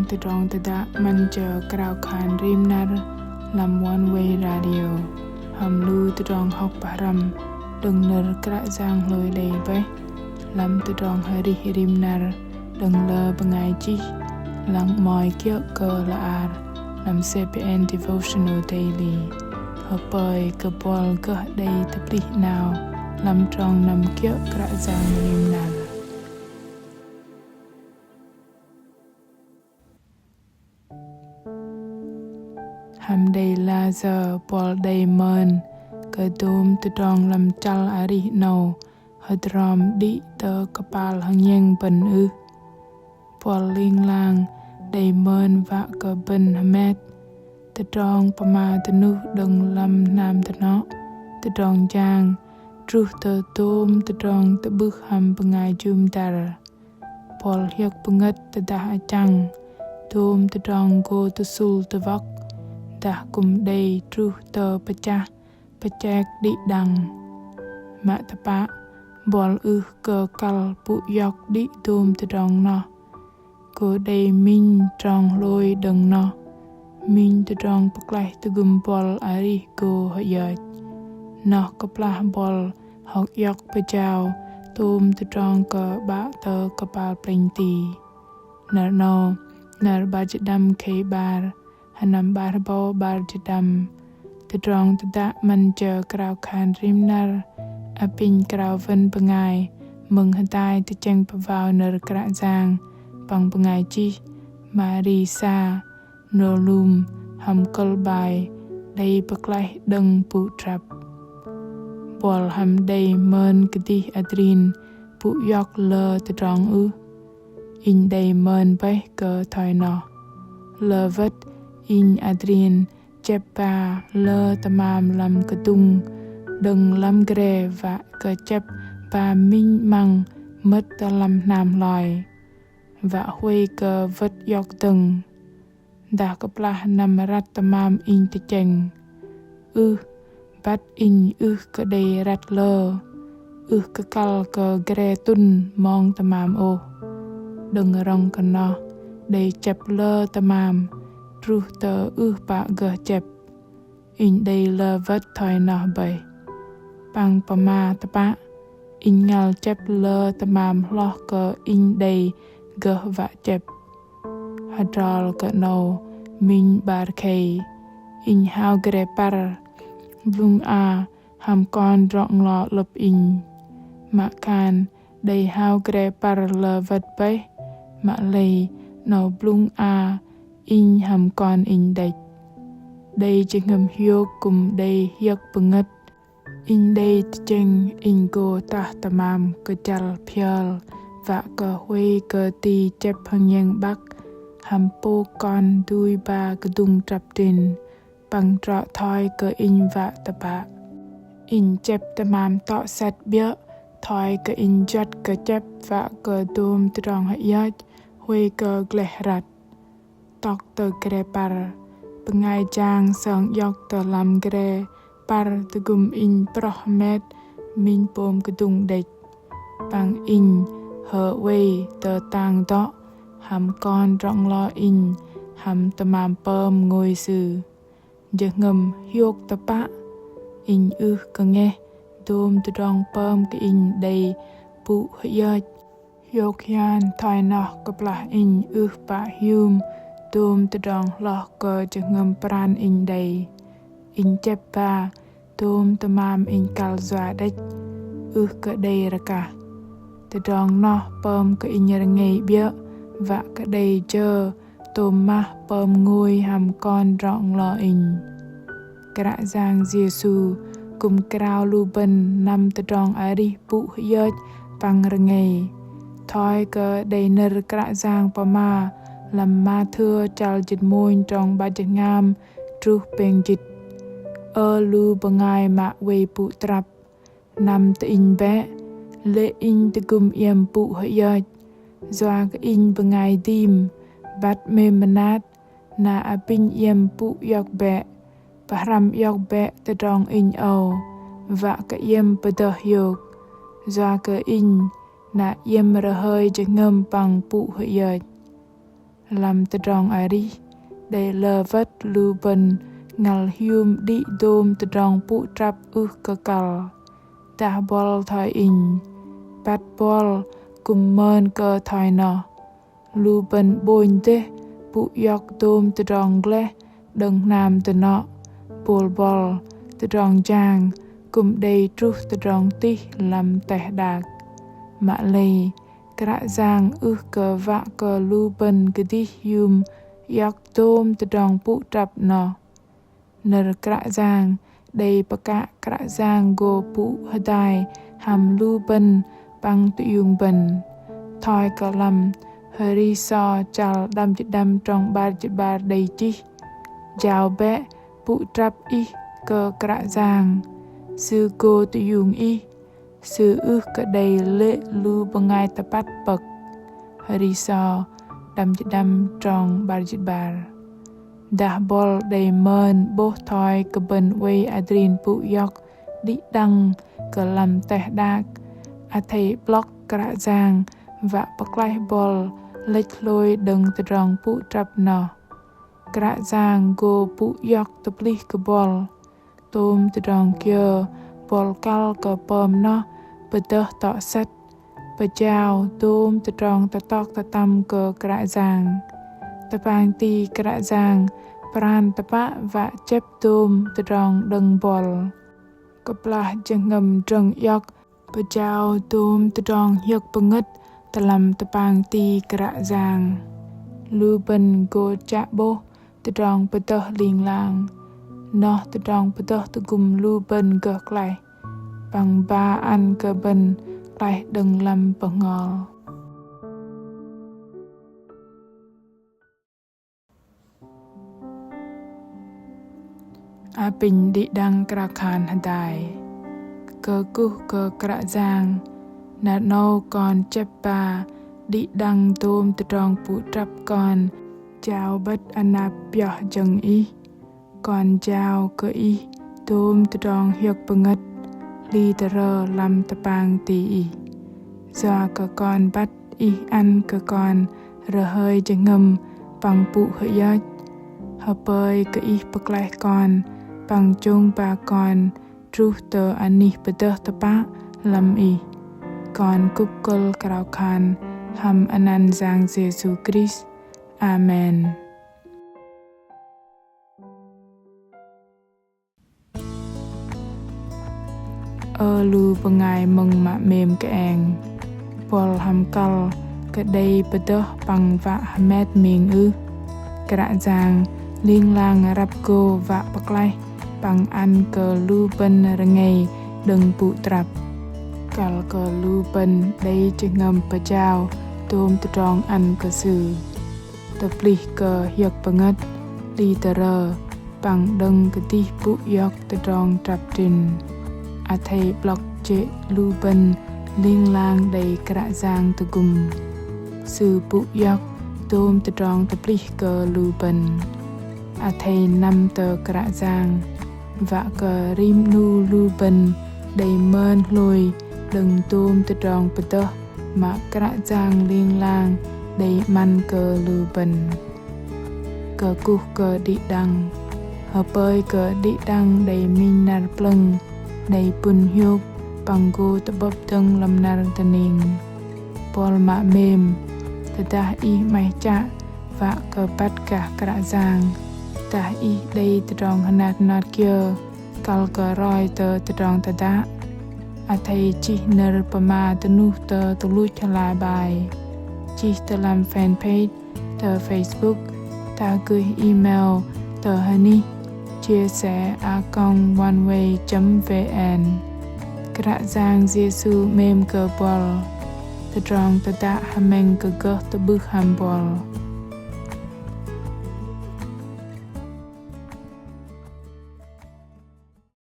từ rong từ đã man chờ crowd khan rim nar làm one way radio hầm lưu từ rong học param đừng nở kra giang lôi đầy bé làm từ rong hari rim nar đừng lơ bengai chi lăng mỏi kia cơ là ar làm CPN devotional daily hợp bơi cơ bol cơ đây tập đi nào làm tròn nằm kia kra giang rim nar hàm đầy la giờ bol đầy mơn cơ đôm từ tròn làm chal ari nâu hơi drum đi tơ kapal hằng nheng bần ư bol linh lang đầy mơn và cơ bần hamet từ tròn pama từ nu đừng làm nam từ nó từ tròn giang tru tơ tôm từ tròn từ bước hàm bengai jum tar bol hiek benget từ dah chang tôm từ tròn go từ sul từ vak dah kum day tru tơ pecah di dang mak tepak bol ke kal pu yok di dum tedong no ko day min trong lôi đừng no min tedong paklai tegum bol ari go hayat no kaplah bol hok yok pejau tum tedong ke ba tơ kapal plenty nar no nar bajadam ke bar hanam bar bo bar jadam từ rong từ đã man chờ crowd khan rim nar apin crowd vân bengai mừng hân tai từ cheng vào nở kra giang bằng bengai chi marisa nolum ham kol bai đây baklai đừng pu trap bol ham đây mơn kiti adrin pu yok lơ từ rong in đây mơn bay cơ thoi no lơ vất in adrin cheppa lơ tamam lam ketung đừng lam gre và cơ chep pa minh mang mất lam nam lòi và huy cơ vất yok từng đã kapla nam rat tamam in te cheng bat in cơ đầy rat lơ cơ kal cơ gre tun mong tamam o đừng rong cơ no đầy chep lơ tamam tru tơ pa gơ chep in đây lơ vất thoi nọ bầy bằng pama tapa in ngal chep lơ tamam lo cơ in đây gơ vạ chep hadral cơ nâu min bar kei in hao gre par vung a ham con rong lo lop in ma kan đây hao gre par lơ vất bầy ma lei nâu blung a in ham con in đạch đây chỉ ngầm hiu cùng đây hiek benget in đây cheng in go ta tamam cơ chal phial và cơ huy cơ ti chep hằng nheng bắc ham po con đuôi ba cơ dung trap tin bằng trọ thoi cơ in và tapa in chep tamam tọ sat bia thoi cơ in jat cơ chep và cơ dum trong hayat huy cơ glehrat tóc tờ gre par pengai jang sang yok tờ lam gre par tờ gum in prohmet min pom kedung dek bang in hờ wei tờ tang đó ham con rong lo in ham tamam pom ngồi sư giờ ngầm hiok tờ pa in cơ nghe dum tờ rong pom ke in đầy pu hayat hiok yan thai nọ kapla in pa hium tôm từ đòn lọt cơ cho ngâm pran in đầy in chép ba tôm tamam in kal doa đếch cơ đầy ra cả từ đòn nọ pom cơ in nhờ ngày bia và cơ đầy chờ tôm ma pom ngôi ham con rọng lo in kra giang Giêsu cùng krao lu ben năm từ đòn ari pu yết bằng ngày thoi cơ đầy nơ kra giang pama làm ma thưa chal dịch môi trong ba chữ ngam tru beng dịch lu bengai ma wei pu trap nam te in bé lệ in te gum yem pu hayat doa ke in bengai dim bat me manat na apin yem pu yok be param yok be te dong in o và ke yem pada yok doa ke in na yem ra hơi chữ ngâm bằng pu hayat làm tờ rong ari để lơ vất lưu bần ngal hium đi đôm tờ rong pu trap cơ cal ta bol thoi in bat bol cùng mơn cơ thoi nọ lưu bần bồn tê pu yok đôm tờ rong gle đừng nam tờ nọ bol bol tờ rong giang cùng đầy trút tờ rong ti làm tẻ đạc mạ lây kra giang cơ vạ cơ lưu bần cơ đi hium yok đôm tờ rong pu trap nọ nở kra giang đầy bạc kra giang go pu hadai ham lưu bần băng tự dùng bần thoi cơ lâm hari so chal đam trong bar đầy chi chào bé pu trap i cơ kra giang sư cô tự dùng i sư cơ đầy lệ lưu bangai tapat bậc hari so đam trong bar dah bol đầy mơn bố thoi cơ bần way adrin pu yok đi đăng cơ làm teh dak a thầy block kra giang và bạc lai bol lệch lôi đừng từ rong pu trap nọ kra giang go pu yok tập ly cơ bol tôm từ rong kia bol cal cơ pom nọ bờ tơ tọ sắt bờ chào tôm từ rong ta tóc ta tâm cơ kra giang ta bang ti kra giang pran ta pa và chép tôm từ rong đừng bol cơ pla chân ngầm trăng yok bờ chào tôm từ rong yok bengit ta làm ta bang ti kra giang lưu bần go cha bo ta rong bờ tơ liên lang nó ta rong bờ tơ ta gum lưu bần cơ lại bằng ba ăn cơ bần lại đừng làm bờ ngò a pin đi đăng kra khan hadai cơ cu cơ kra giang nạt nô còn chép ba đi đăng tôm từ trong pu trap con chào bất anap pyo jeng i còn chào cơ i tôm từ trong hiệp bengit li tờ làm tập bang ti i do cơ con bắt i ăn cơ con rờ hơi jeng ngâm bằng pu hơi yết hợp bơi cơ i bạc lại con bằng chung ba con tru tờ ani bờ tập ba làm i con cúp col krau khan ham anan giang Giêsu Christ. Amen. Lu bangai mừng mạ mềm cái ang Paul ham kal cái đây bờ bằng vạ hamet miếng kra giang liên lang rap go vạ bạc lai bằng ăn cơ lu bên rengai đừng pu trap kal cơ lu bên đây chừng ngầm bờ chào tôm từ trong ăn cơ sư tập ly cơ hiệp bengit li tờ bằng đừng cái ti pu yok từ trong trap tin a thầy block chế lưu bần liên lang đầy kra giang từ gum sư pu yok tôm từ trong tập ly cơ lưu bần a thầy năm tờ kra giang và cờ rim nu lưu bần đầy mơn lùi đừng tôm từ trong bờ tơ mà kra giang liên lang đầy man cờ lưu bần cờ cu cờ đi đăng hợp bơi cờ đi đăng đầy min nar plung đầy pun hiuk bằng go tập bắp tâng làm nar tanin pol mạ mềm ta i mai cha và cờ bắt cả kra giang ta i đây từ trong hanat nát kia kal cờ roi từ trong ta đã a thầy chi ner pama tanu tờ lui chala bài chi tờ làm fanpage tờ Facebook ta gửi email tờ honey chia sẻ oneway.vn kra giang Giêsu mem cơ bol tờ trong tờ đã hameng cơ gơ tờ bước ham bol